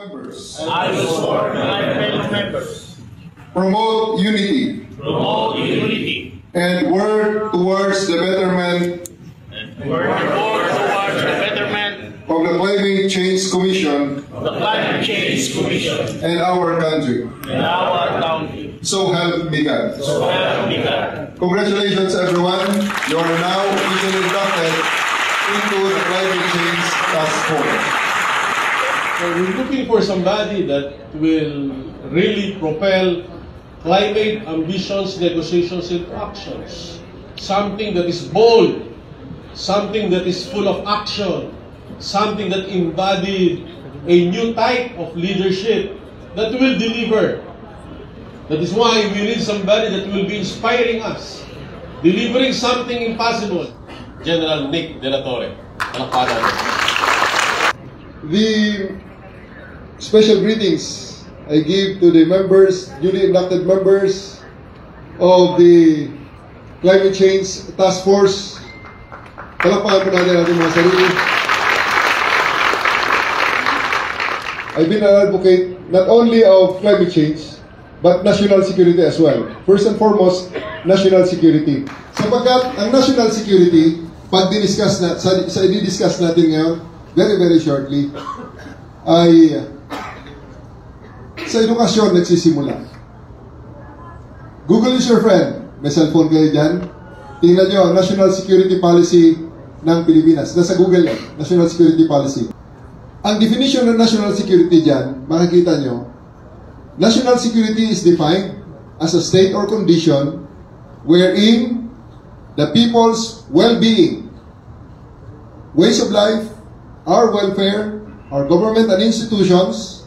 members. I will support my fellow members. Promote unity. Promote unity. And work towards the betterment Work towards the betterment of the Climate Change Commission of the Climate Change Commission and our country. in our county. So help me God. So help me God. Congratulations, everyone. You are now officially inducted into the Climate Change Task Force. So we're looking for somebody that will really propel climate ambitions, negotiations into actions. Something that is bold, something that is full of action, something that embodied a new type of leadership that will deliver. That is why we need somebody that will be inspiring us, delivering something impossible. General Nick De La Torre. The special greetings I give to the members, newly inducted members of the Climate Change Task Force. Palakpakan po natin ating mga sarili. I've been an advocate not only of climate change, but national security as well. First and foremost, national security. Sapagkat ang national security, pag di-discuss natin ngayon, very shortly, ay sa edukasyon nagsisimula. Google is your friend. May cellphone kayo dyan. Tingnan nyo ang National Security Policy ng Pilipinas. Nasa Google yan, National Security Policy. Ang definition ng national security dyan, makikita nyo, national security is defined as a state or condition wherein the people's well-being, ways of life, our welfare, our government and institutions,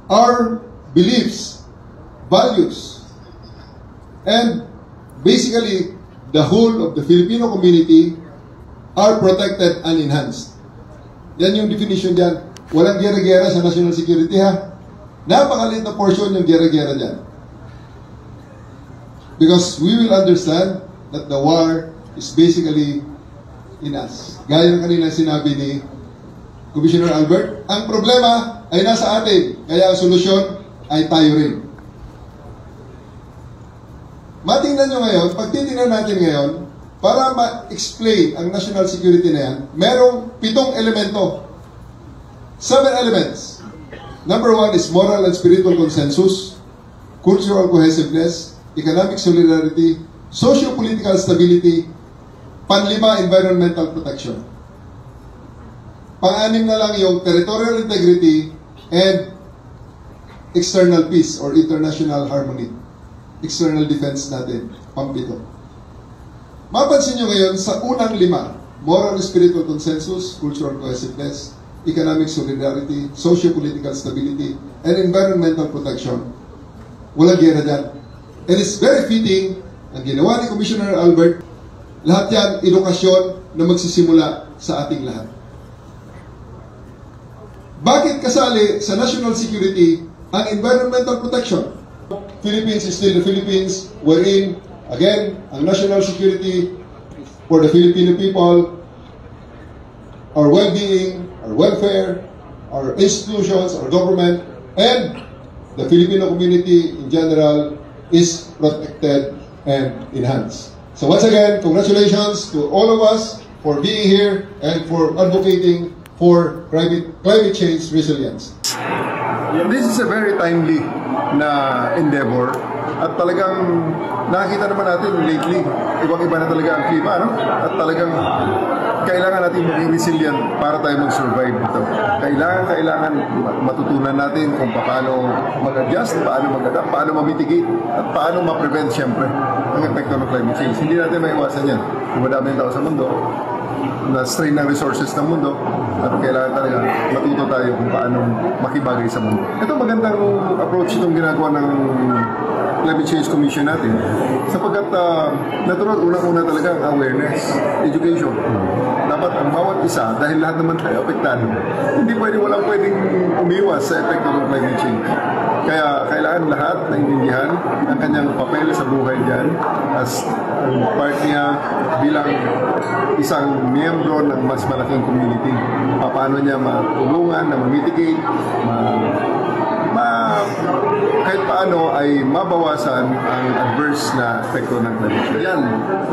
our beliefs, values, and basically the whole of the Filipino community are protected and enhanced. Yan yung definition dyan. Walang gera-gera sa national security, ha? Napakaliit na portion yung gera-gera dyan. Because we will understand that the war is basically in us. Gaya ng kanina sinabi ni Commissioner Albert, ang problema ay nasa atin, kaya ang solusyon ay tayo rin. Matingnan nyo ngayon, pag titingnan natin ngayon, para ma-explain ang national security na yan, merong 7 elemento. 7 elements. Number 1 is moral and spiritual consensus, cultural cohesiveness, economic solidarity, socio-political stability, panlima, environmental protection. Pang-anim na lang yung territorial integrity and external peace or international harmony. External defense natin, pampito. Mapansin nyo ngayon sa unang 5, moral and spiritual consensus, cultural cohesiveness, economic solidarity, socio-political stability, and environmental protection. Walang gera dyan. And it's very fitting, ang ginawa ni Commissioner Albert, lahat yan, edukasyon na magsisimula sa ating lahat. Bakit kasali sa national security ang environmental protection? Philippines is still the Philippines, wherein, again, ang national security for the Filipino people, our well-being, our welfare, our institutions, our government, and the Filipino community in general is protected and enhanced. So once again, congratulations to all of us for being here and for advocating for climate change resilience. This is a very timely na endeavor at talagang nakikita naman natin lately, ibang-iba na talaga ang klima, no? At talagang kailangan natin maging resilient para tayo mag-survive dito. Kailangan matutunan natin kung paano mag-adjust, paano mag-adapt, paano ma-mitigate, at paano ma-prevent siyempre ang epekto ng climate change. Hindi natin maiwasan yan. Madami ng tao sa mundo, na-strain ng resources ng mundo, at kailangan talaga matuto tayo kung paano makibagay sa mundo. Ito magandang approach itong ginagawa ng Climate Change Commission natin, sapagkat natural, unang-una talaga ang awareness, education. Dapat dapat ang bawat isa, dahil lahat naman tayo apektado, walang pwedeng umiwas sa epekto ng climate change. Kaya kailangan lahat naintindihan ang kanyang papel sa buhay diyan as part niya bilang isang miyembro ng mas malaking community. Paano niya matulungan na ma-mitigate, kahit paano ay mabawasan ang adverse na epekto ng climate change. Yan,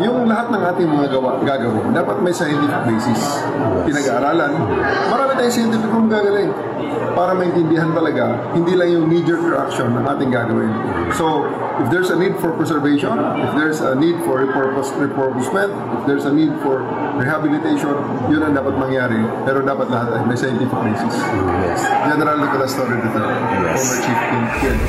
yung lahat ng ating mga gagawin, dapat may scientific basis. Pinag-aaralan, marami tayong scientific gagaling para maintindihan talaga, hindi lang yung knee-jerk reaction ng ating gagawin. So, if there's a need for preservation, if there's a need for repurposement, if there's a need for rehabilitation, yun ang dapat mangyari. Pero dapat lahat ay may scientific basis. General Nicolas Torre, former Chief King.